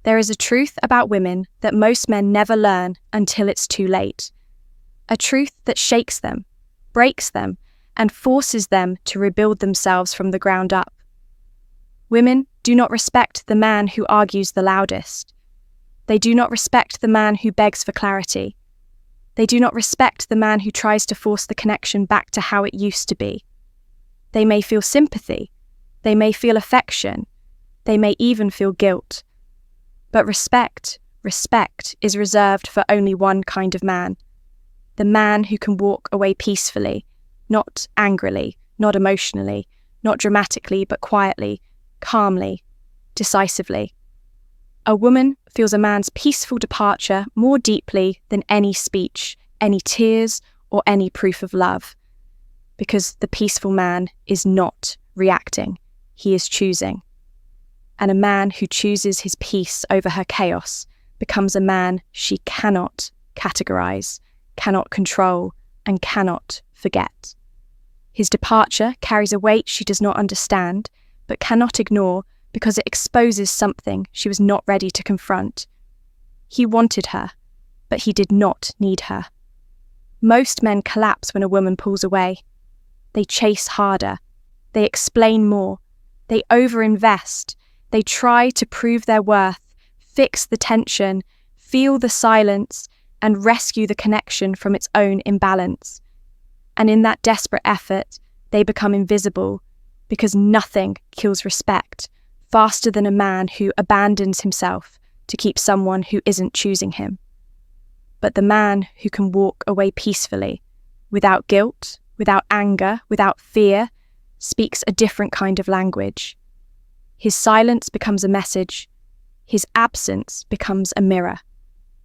There is a truth about women that most men never learn until it's too late. A truth that shakes them, breaks them, and forces them to rebuild themselves from the ground up. Women do not respect the man who argues the loudest. They do not respect the man who begs for clarity. They do not respect the man who tries to force the connection back to how it used to be. They may feel sympathy. They may feel affection. They may even feel guilt. But respect is reserved for only one kind of man. The man who can walk away peacefully, not angrily, not emotionally, not dramatically, but quietly, calmly, decisively. A woman feels a man's peaceful departure more deeply than any speech, any tears, or any proof of love. Because the peaceful man is not reacting, he is choosing. And a man who chooses his peace over her chaos becomes a man she cannot categorize, cannot control, and cannot forget. His departure carries a weight she does not understand, but cannot ignore because it exposes something she was not ready to confront. He wanted her, but he did not need her. Most men collapse when a woman pulls away. They chase harder. They explain more. They overinvest. They try to prove their worth, fix the tension, feel the silence, and rescue the connection from its own imbalance. And in that desperate effort, they become invisible because nothing kills respect faster than a man who abandons himself to keep someone who isn't choosing him. But the man who can walk away peacefully, without guilt, without anger, without fear, speaks a different kind of language. His silence becomes a message. His absence becomes a mirror.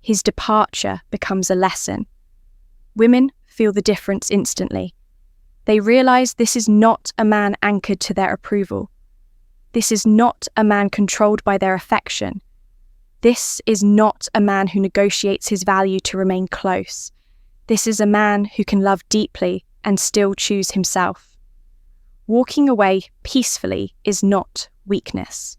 His departure becomes a lesson. Women feel the difference instantly. They realize this is not a man anchored to their approval. This is not a man controlled by their affection. This is not a man who negotiates his value to remain close. This is a man who can love deeply and still choose himself. Walking away peacefully is not weakness.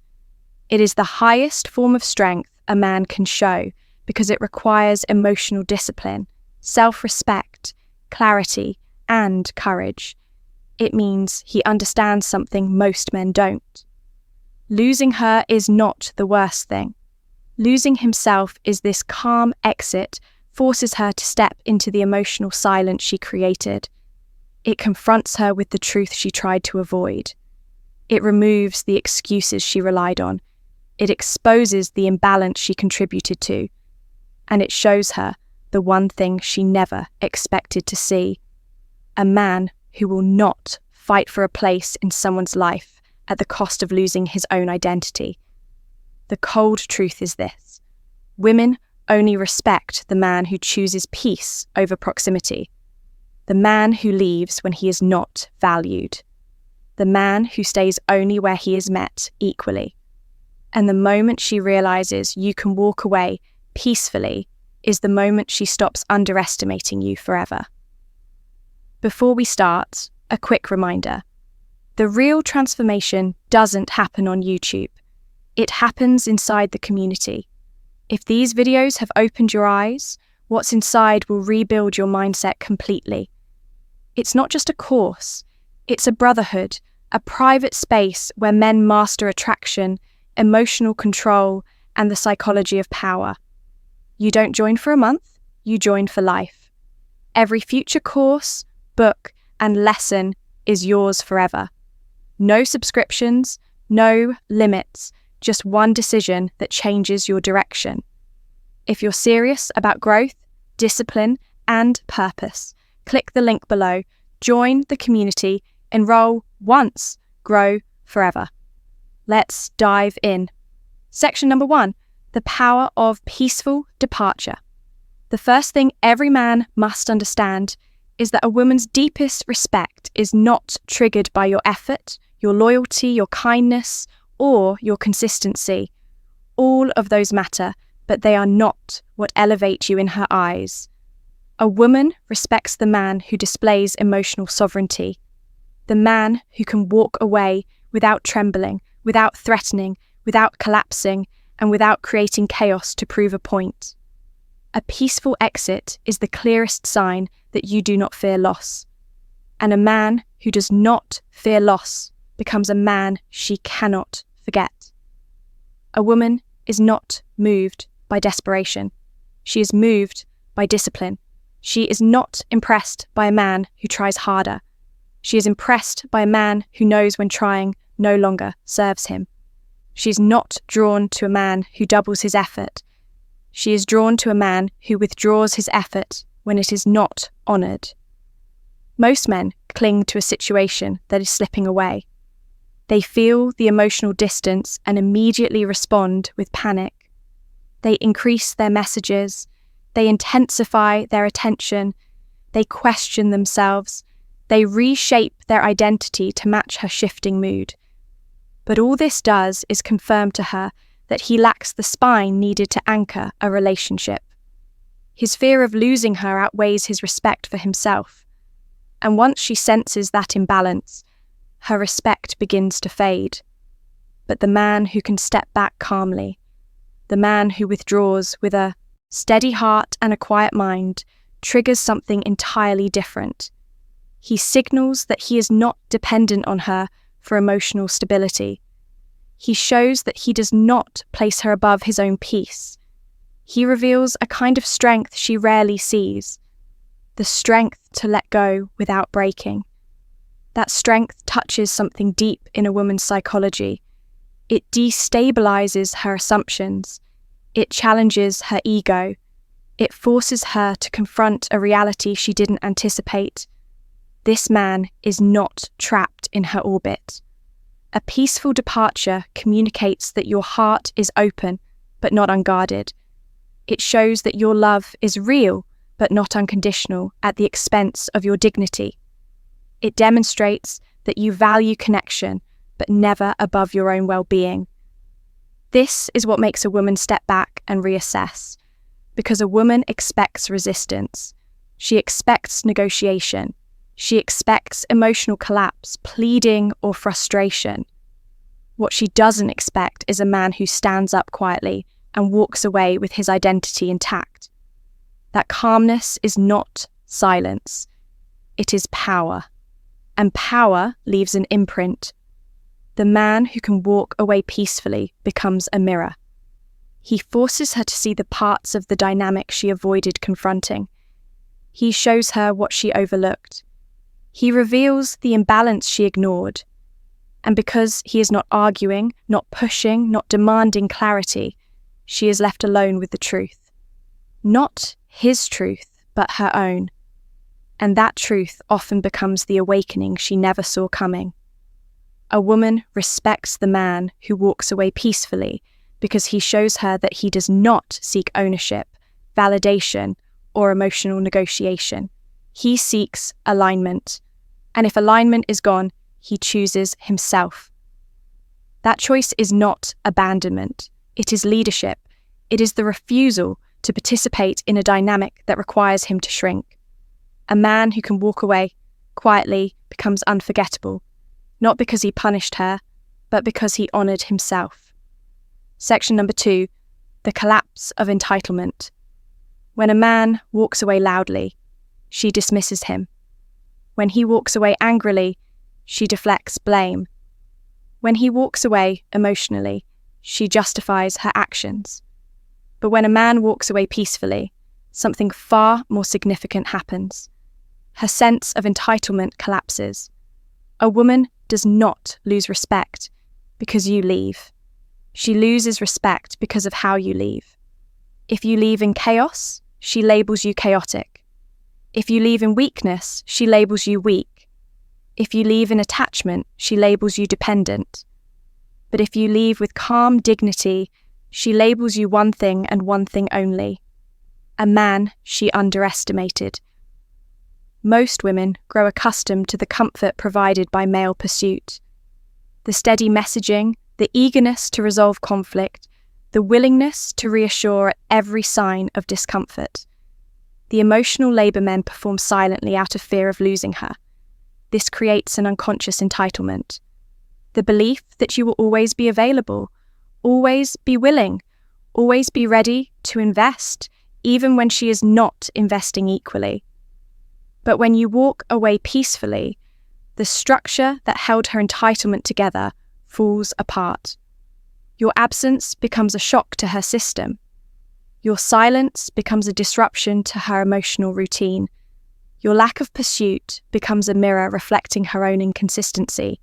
It is the highest form of strength a man can show because it requires emotional discipline, self-respect, clarity, and courage. It means he understands something most men don't. Losing her is not the worst thing. Losing himself is this calm exit forces her to step into the emotional silence she created. It confronts her with the truth she tried to avoid. It removes the excuses she relied on. It exposes the imbalance she contributed to. And it shows her the one thing she never expected to see: a man who will not fight for a place in someone's life at the cost of losing his own identity. The cold truth is this: women only respect the man who chooses peace over proximity, the man who leaves when he is not valued, the man who stays only where he is met equally. And the moment she realizes you can walk away peacefully is the moment she stops underestimating you forever. Before we start, a quick reminder. The real transformation doesn't happen on YouTube. It happens inside the community. If these videos have opened your eyes, what's inside will rebuild your mindset completely. It's not just a course. It's a brotherhood, a private space where men master attraction, emotional control, and the psychology of power. You don't join for a month, you join for life. Every future course, book, and lesson is yours forever. No subscriptions, no limits, just one decision that changes your direction. If you're serious about growth, discipline, and purpose, click the link below, join the community, enroll once, grow forever. Let's dive in. Section number 1, the power of peaceful departure. The first thing every man must understand is that a woman's deepest respect is not triggered by your effort, your loyalty, your kindness, or your consistency. All of those matter, but they are not what elevate you in her eyes. A woman respects the man who displays emotional sovereignty, the man who can walk away without trembling, without threatening, without collapsing, and without creating chaos to prove a point. A peaceful exit is the clearest sign that you do not fear loss. And a man who does not fear loss becomes a man she cannot forget. A woman is not moved by desperation. She is moved by discipline. She is not impressed by a man who tries harder. She is impressed by a man who knows when trying no longer serves him. She is not drawn to a man who doubles his effort. She is drawn to a man who withdraws his effort when it is not honoured. Most men cling to a situation that is slipping away. They feel the emotional distance and immediately respond with panic. They increase their messages. They intensify their attention. They question themselves. They reshape their identity to match her shifting mood. But all this does is confirm to her that he lacks the spine needed to anchor a relationship. His fear of losing her outweighs his respect for himself. And once she senses that imbalance, her respect begins to fade. But the man who can step back calmly, the man who withdraws with a steady heart and a quiet mind, triggers something entirely different. He signals that he is not dependent on her for emotional stability. He shows that he does not place her above his own peace. He reveals a kind of strength she rarely sees, the strength to let go without breaking. That strength touches something deep in a woman's psychology. It destabilizes her assumptions. It challenges her ego. It forces her to confront a reality she didn't anticipate. This man is not trapped in her orbit. A peaceful departure communicates that your heart is open, but not unguarded. It shows that your love is real, but not unconditional, at the expense of your dignity. It demonstrates that you value connection, but never above your own well-being. This is what makes a woman step back and reassess, because a woman expects resistance. She expects negotiation. She expects emotional collapse, pleading, or frustration. What she doesn't expect is a man who stands up quietly and walks away with his identity intact. That calmness is not silence. It is power. And power leaves an imprint. The man who can walk away peacefully becomes a mirror. He forces her to see the parts of the dynamic she avoided confronting. He shows her what she overlooked. He reveals the imbalance she ignored. And because he is not arguing, not pushing, not demanding clarity, she is left alone with the truth. Not his truth, but her own. And that truth often becomes the awakening she never saw coming. A woman respects the man who walks away peacefully because he shows her that he does not seek ownership, validation, or emotional negotiation. He seeks alignment. And if alignment is gone, he chooses himself. That choice is not abandonment. It is leadership. It is the refusal to participate in a dynamic that requires him to shrink. A man who can walk away quietly becomes unforgettable, not because he punished her, but because he honoured himself. Section number 2, the collapse of entitlement. When a man walks away loudly, she dismisses him. When he walks away angrily, she deflects blame. When he walks away emotionally, she justifies her actions. But when a man walks away peacefully, something far more significant happens. Her sense of entitlement collapses. A woman does not lose respect because you leave. She loses respect because of how you leave. If you leave in chaos, she labels you chaotic. If you leave in weakness, she labels you weak. If you leave in attachment, she labels you dependent. But if you leave with calm dignity, she labels you one thing and one thing only: a man she underestimated. Most women grow accustomed to the comfort provided by male pursuit. The steady messaging, the eagerness to resolve conflict, the willingness to reassure at every sign of discomfort. The emotional labour men perform silently out of fear of losing her. This creates an unconscious entitlement. The belief that you will always be available, always be willing, Always be ready to invest, even when she is not investing equally. But when you walk away peacefully, the structure that held her entitlement together falls apart. Your absence becomes a shock to her system. Your silence becomes a disruption to her emotional routine. Your lack of pursuit becomes a mirror reflecting her own inconsistency.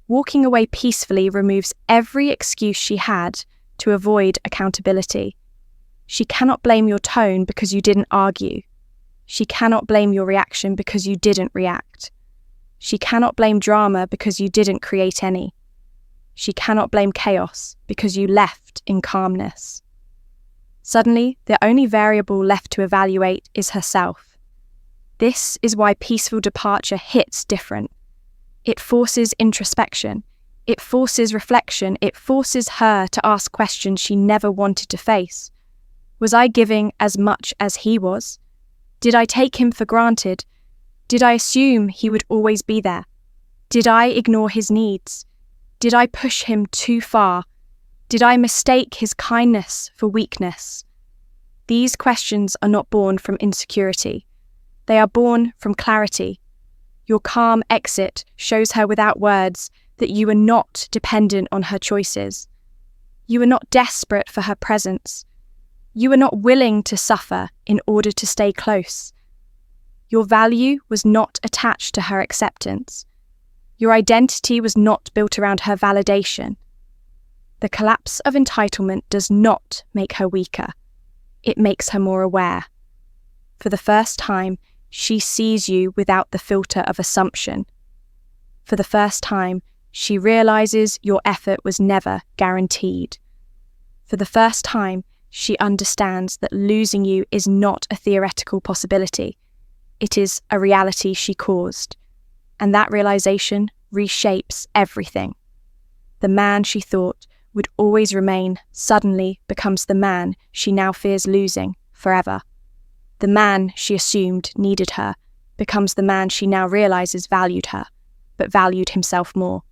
Walking away peacefully removes every excuse she had to avoid accountability. She cannot blame your tone because you didn't argue. She cannot blame your reaction because you didn't react. She cannot blame drama because you didn't create any. She cannot blame chaos because you left in calmness. Suddenly, the only variable left to evaluate is herself. This is why peaceful departure hits different. It forces introspection. It forces reflection. It forces her to ask questions she never wanted to face. Was I giving as much as he was? Did I take him for granted? Did I assume he would always be there? Did I ignore his needs? Did I push him too far? Did I mistake his kindness for weakness? These questions are not born from insecurity. They are born from clarity. Your calm exit shows her without words that you are not dependent on her choices. You are not desperate for her presence. You are not willing to suffer in order to stay close. Your value was not attached to her acceptance. Your identity was not built around her validation. The collapse of entitlement does not make her weaker. It makes her more aware. For the first time, she sees you without the filter of assumption. For the first time, she realizes your effort was never guaranteed. For the first time, she understands that losing you is not a theoretical possibility. It is a reality she caused. And that realization reshapes everything. The man she thought would always remain suddenly becomes the man she now fears losing forever. The man she assumed needed her becomes the man she now realizes valued her, but valued himself more.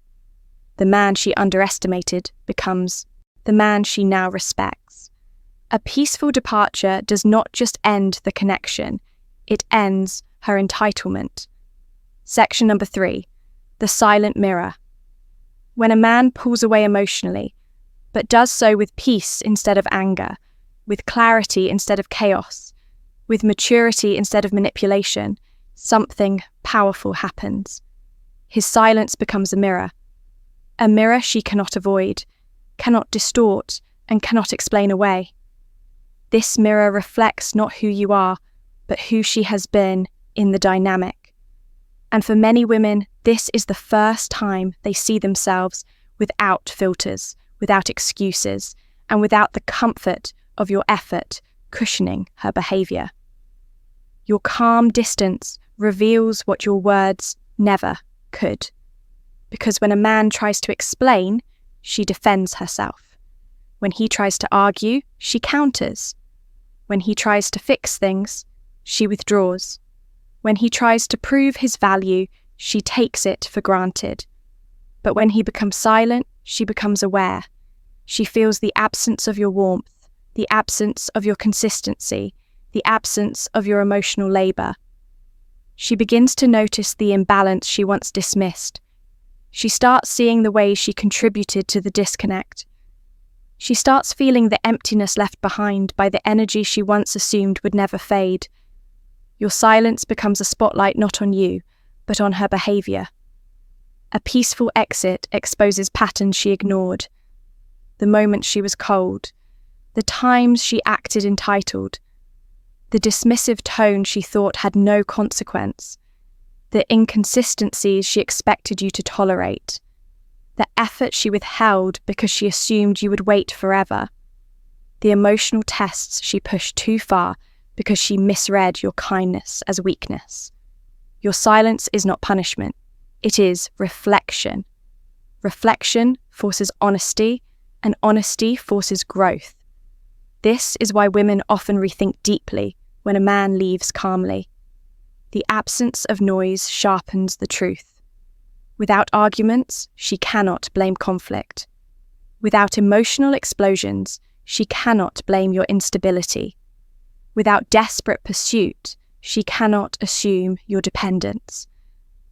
The man she underestimated becomes the man she now respects. A peaceful departure does not just end the connection, it ends her entitlement. Section number 3, the silent mirror. When a man pulls away emotionally, but does so with peace instead of anger, with clarity instead of chaos, with maturity instead of manipulation, something powerful happens. His silence becomes a mirror she cannot avoid, cannot distort, and cannot explain away. This mirror reflects not who you are, but who she has been in the dynamic. And for many women, this is the first time they see themselves without filters, without excuses, and without the comfort of your effort cushioning her behavior. Your calm distance reveals what your words never could. Because when a man tries to explain, she defends herself. When he tries to argue, she counters. When he tries to fix things, she withdraws. When he tries to prove his value, she takes it for granted. But when he becomes silent, she becomes aware. She feels the absence of your warmth, the absence of your consistency, the absence of your emotional labor. She begins to notice the imbalance she once dismissed. She starts seeing the ways she contributed to the disconnect. She starts feeling the emptiness left behind by the energy she once assumed would never fade. Your silence becomes a spotlight not on you, but on her behavior. A peaceful exit exposes patterns she ignored. The moments she was cold, the times she acted entitled, the dismissive tone she thought had no consequence, the inconsistencies she expected you to tolerate, the effort she withheld because she assumed you would wait forever, the emotional tests she pushed too far because she misread your kindness as weakness. Your silence is not punishment, it is reflection. Reflection forces honesty, and honesty forces growth. This is why women often rethink deeply when a man leaves calmly. The absence of noise sharpens the truth. Without arguments, she cannot blame conflict. Without emotional explosions, she cannot blame your instability. Without desperate pursuit, she cannot assume your dependence.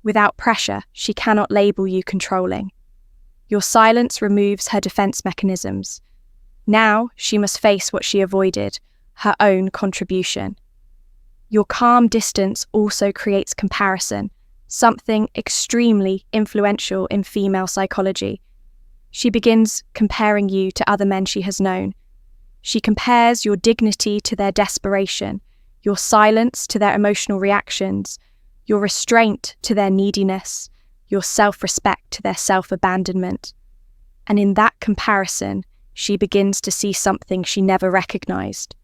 Without pressure, she cannot label you controlling. Your silence removes her defense mechanisms. Now she must face what she avoided, her own contribution. Your calm distance also creates comparison, something extremely influential in female psychology. She begins comparing you to other men she has known. She compares your dignity to their desperation, your silence to their emotional reactions, your restraint to their neediness, your self-respect to their self-abandonment. And in that comparison, she begins to see something she never recognized.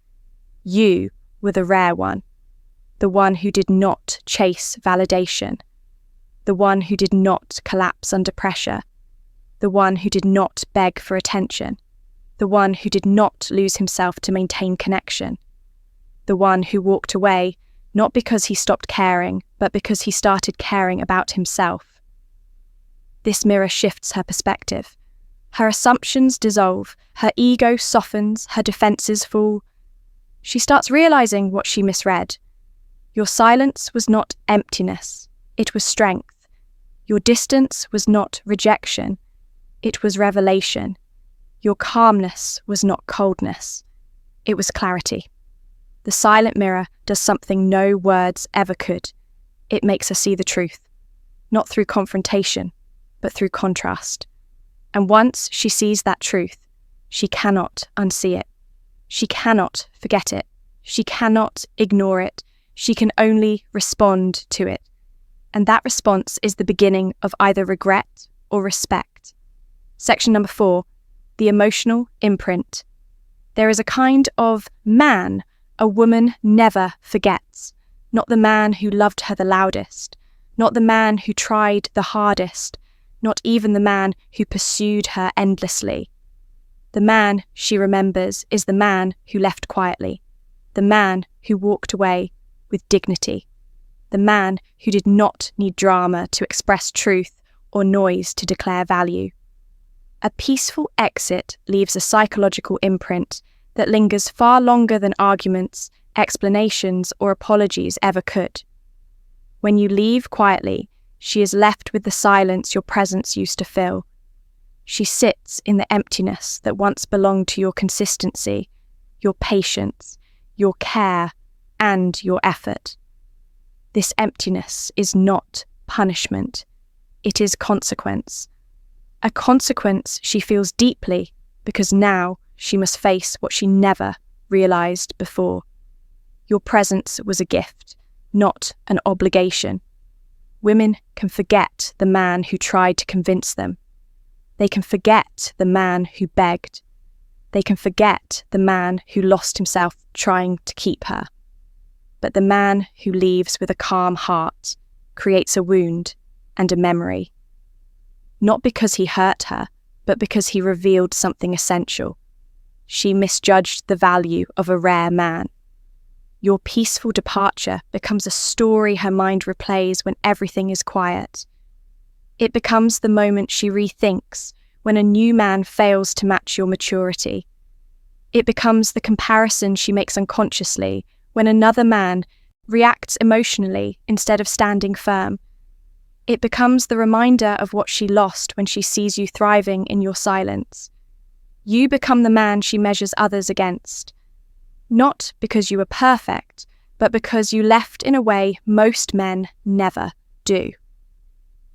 You were the rare one, the one who did not chase validation, the one who did not collapse under pressure, the one who did not beg for attention, the one who did not lose himself to maintain connection, the one who walked away not because he stopped caring, but because he started caring about himself. This mirror shifts her perspective. Her assumptions dissolve, her ego softens, her defenses fall. She starts realizing what she misread. Your silence was not emptiness, it was strength. Your distance was not rejection, it was revelation. Your calmness was not coldness, it was clarity. The silent mirror does something no words ever could. It makes her see the truth, not through confrontation, but through contrast. And once she sees that truth, she cannot unsee it. She cannot forget it. She cannot ignore it. She can only respond to it. And that response is the beginning of either regret or respect. Section number 4, the emotional imprint. There is a kind of man a woman never forgets. Not the man who loved her the loudest, not the man who tried the hardest, not even the man who pursued her endlessly. The man she remembers is the man who left quietly, the man who walked away with dignity, the man who did not need drama to express truth or noise to declare value. A peaceful exit leaves a psychological imprint that lingers far longer than arguments, explanations, or apologies ever could. When you leave quietly, she is left with the silence your presence used to fill. She sits in the emptiness that once belonged to your consistency, your patience, your care, and your effort. This emptiness is not punishment. It is consequence. A consequence she feels deeply because now she must face what she never realized before. Your presence was a gift, not an obligation. Women can forget the man who tried to convince them. They can forget the man who begged. They can forget the man who lost himself trying to keep her. But the man who leaves with a calm heart creates a wound and a memory. Not because he hurt her, but because he revealed something essential. She misjudged the value of a rare man. Your peaceful departure becomes a story her mind replays when everything is quiet. It becomes the moment she rethinks when a new man fails to match your maturity. It becomes the comparison she makes unconsciously when another man reacts emotionally instead of standing firm. It becomes the reminder of what she lost when she sees you thriving in your silence. You become the man she measures others against. Not because you were perfect, but because you left in a way most men never do.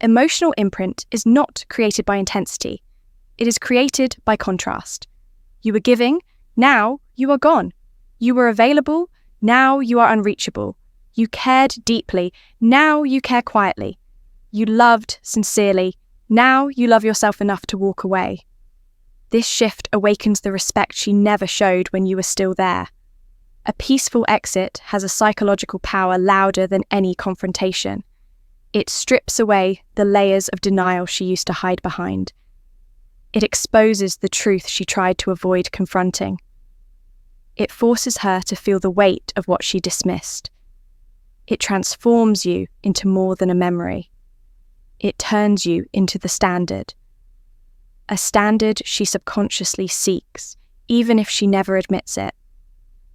Emotional imprint is not created by intensity. It is created by contrast. You were giving, now you are gone. You were available, now you are unreachable. You cared deeply, now you care quietly. You loved sincerely, now you love yourself enough to walk away. This shift awakens the respect she never showed when you were still there. A peaceful exit has a psychological power louder than any confrontation. It strips away the layers of denial she used to hide behind. It exposes the truth she tried to avoid confronting. It forces her to feel the weight of what she dismissed. It transforms you into more than a memory. It turns you into the standard. A standard she subconsciously seeks, even if she never admits it.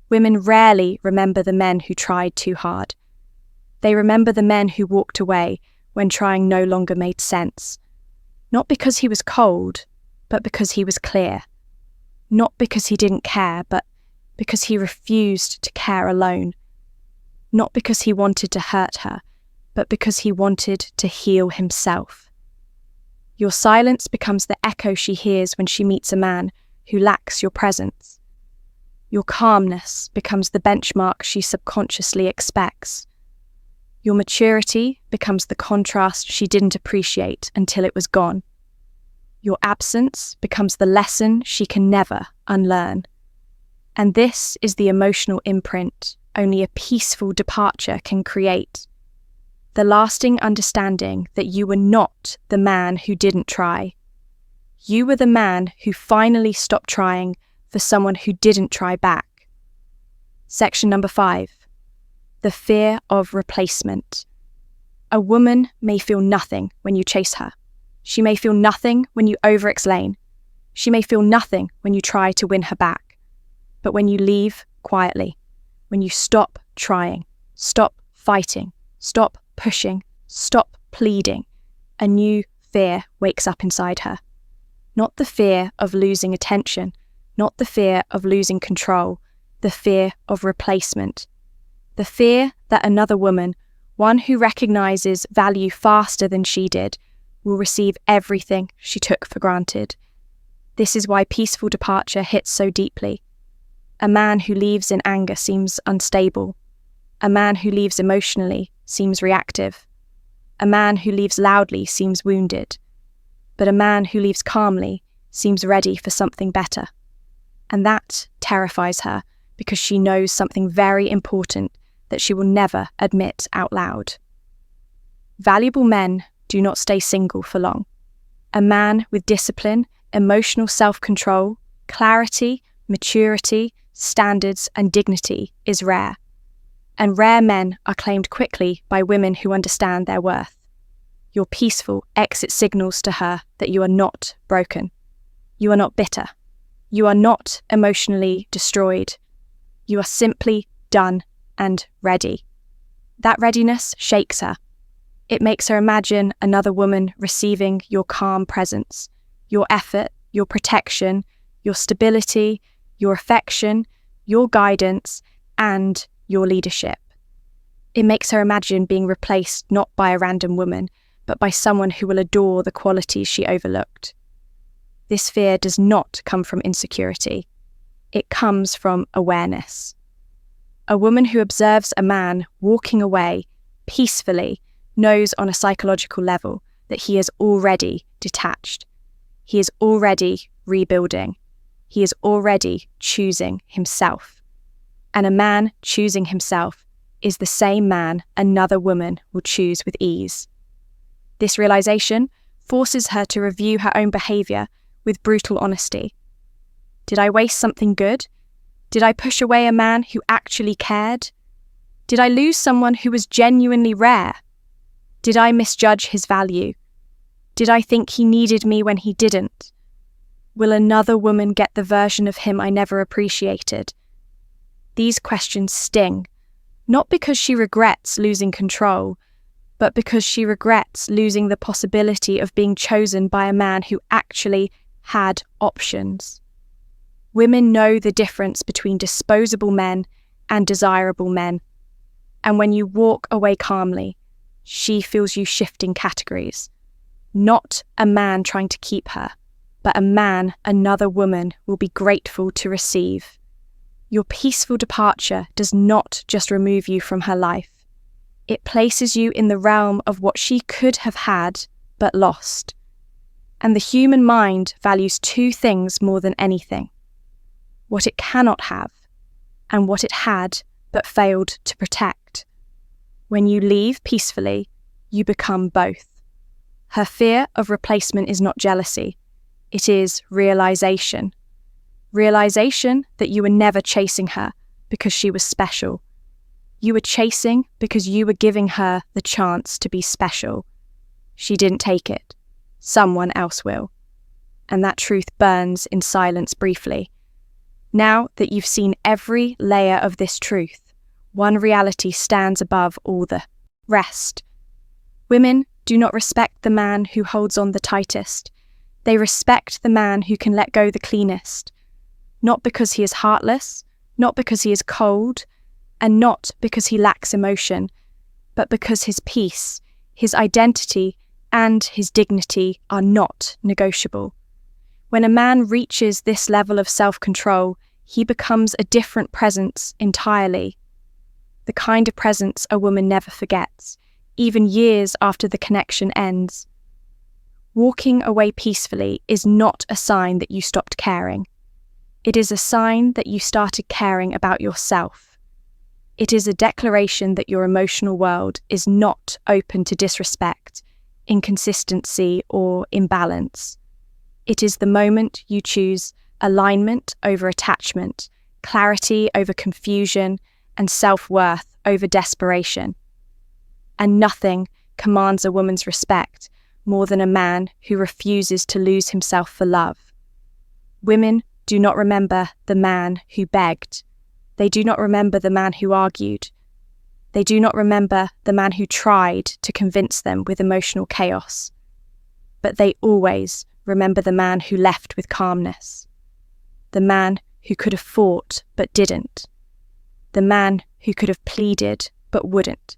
Women rarely remember the men who tried too hard. They remember the men who walked away when trying no longer made sense. Not because he was cold, but because he was clear. Not because he didn't care, but because he refused to care alone. Not because he wanted to hurt her, but because he wanted to heal himself. Your silence becomes the echo she hears when she meets a man who lacks your presence. Your calmness becomes the benchmark she subconsciously expects. Your maturity becomes the contrast she didn't appreciate until it was gone. Your absence becomes the lesson she can never unlearn. And this is the emotional imprint only a peaceful departure can create. The lasting understanding that you were not the man who didn't try. You were the man who finally stopped trying for someone who didn't try back. Section number 5. The fear of replacement. A woman may feel nothing when you chase her. She may feel nothing when you over-explain. She may feel nothing when you try to win her back. But when you leave quietly, when you stop trying, stop fighting, stop pushing, stop pleading, a new fear wakes up inside her. Not the fear of losing attention, not the fear of losing control, the fear of replacement. The fear that another woman, one who recognizes value faster than she did, will receive everything she took for granted. This is why peaceful departure hits so deeply. A man who leaves in anger seems unstable. A man who leaves emotionally seems reactive. A man who leaves loudly seems wounded. But a man who leaves calmly seems ready for something better. And that terrifies her because she knows something very important that she will never admit out loud. Valuable men do not stay single for long. A man with discipline, emotional self-control, clarity, maturity, standards, and dignity is rare. And rare men are claimed quickly by women who understand their worth. Your peaceful exit signals to her that you are not broken. You are not bitter. You are not emotionally destroyed. You are simply done and ready. That readiness shakes her. It makes her imagine another woman receiving your calm presence, your effort, your protection, your stability, your affection, your guidance, and your leadership. It makes her imagine being replaced not by a random woman, but by someone who will adore the qualities she overlooked. This fear does not come from insecurity. It comes from awareness. A woman who observes a man walking away peacefully knows on a psychological level that he is already detached. He is already rebuilding. He is already choosing himself. And a man choosing himself is the same man another woman will choose with ease. This realization forces her to review her own behavior with brutal honesty. Did I waste something good? Did I push away a man who actually cared? Did I lose someone who was genuinely rare? Did I misjudge his value? Did I think he needed me when he didn't? Will another woman get the version of him I never appreciated? These questions sting, not because she regrets losing control, but because she regrets losing the possibility of being chosen by a man who actually had options. Women know the difference between disposable men and desirable men. And when you walk away calmly, she feels you shifting categories. Not a man trying to keep her, but a man another woman will be grateful to receive. Your peaceful departure does not just remove you from her life. It places you in the realm of what she could have had, but lost. And the human mind values two things more than anything: what it cannot have, and what it had but failed to protect. When you leave peacefully, you become both. Her fear of replacement is not jealousy, it is realization. Realization that you were never chasing her because she was special. You were chasing because you were giving her the chance to be special. She didn't take it. Someone else will. And that truth burns in silence briefly. Now that you've seen every layer of this truth, one reality stands above all the rest. Women do not respect the man who holds on the tightest. They respect the man who can let go the cleanest. Not because he is heartless, not because he is cold, and not because he lacks emotion, but because his peace, his identity, and his dignity are not negotiable. When a man reaches this level of self-control, he becomes a different presence entirely. The kind of presence a woman never forgets, even years after the connection ends. Walking away peacefully is not a sign that you stopped caring. It is a sign that you started caring about yourself. It is a declaration that your emotional world is not open to disrespect, inconsistency, or imbalance. It is the moment you choose alignment over attachment, clarity over confusion, and self-worth over desperation. And nothing commands a woman's respect more than a man who refuses to lose himself for love. Women do not remember the man who begged. They do not remember the man who argued. They do not remember the man who tried to convince them with emotional chaos. But they always remember the man who left with calmness. The man who could have fought but didn't. The man who could have pleaded but wouldn't.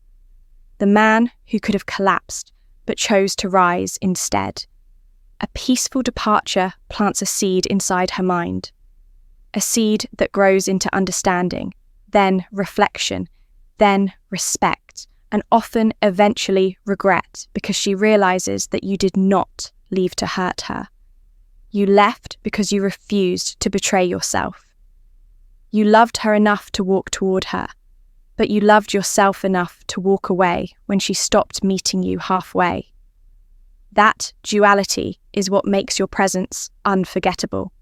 The man who could have collapsed but chose to rise instead. A peaceful departure plants a seed inside her mind. A seed that grows into understanding, then reflection, then respect, and often eventually regret because she realizes that you did not leave to hurt her. You left because you refused to betray yourself. You loved her enough to walk toward her, but you loved yourself enough to walk away when she stopped meeting you halfway. That duality is what makes your presence unforgettable.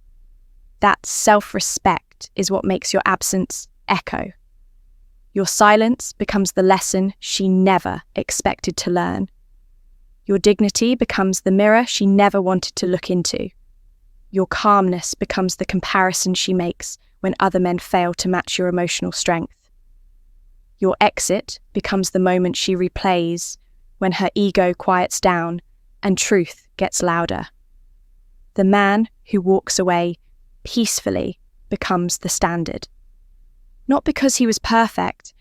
That self-respect is what makes your absence echo. Your silence becomes the lesson she never expected to learn. Your dignity becomes the mirror she never wanted to look into. Your calmness becomes the comparison she makes when other men fail to match your emotional strength. Your exit becomes the moment she replays when her ego quiets down and truth gets louder. The man who walks away peacefully becomes the standard. Not because he was perfect,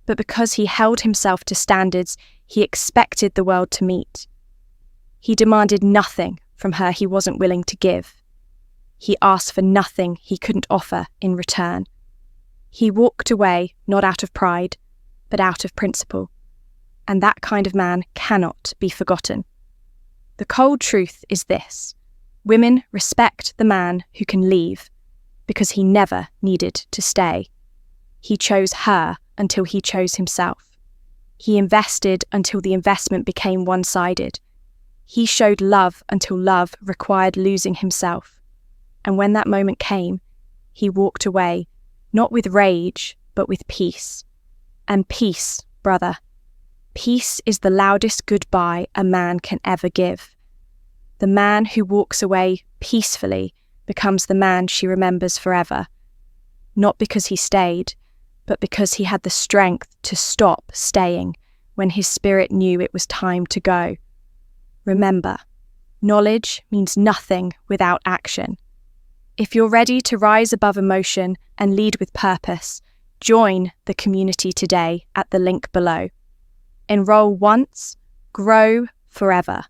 but because he held himself to standards he expected the world to meet. He demanded nothing from her he wasn't willing to give. He asked for nothing he couldn't offer in return. He walked away not out of pride, but out of principle. And that kind of man cannot be forgotten. The cold truth is this: women respect the man who can leave because he never needed to stay. He chose her until he chose himself. He invested until the investment became one-sided. He showed love until love required losing himself. And when that moment came, he walked away, not with rage, but with peace. And peace, brother, peace is the loudest goodbye a man can ever give. The man who walks away peacefully becomes the man she remembers forever. Not because he stayed, but because he had the strength to stop staying when his spirit knew it was time to go. Remember, knowledge means nothing without action. If you're ready to rise above emotion and lead with purpose, join the community today at the link below. Enroll once, grow forever.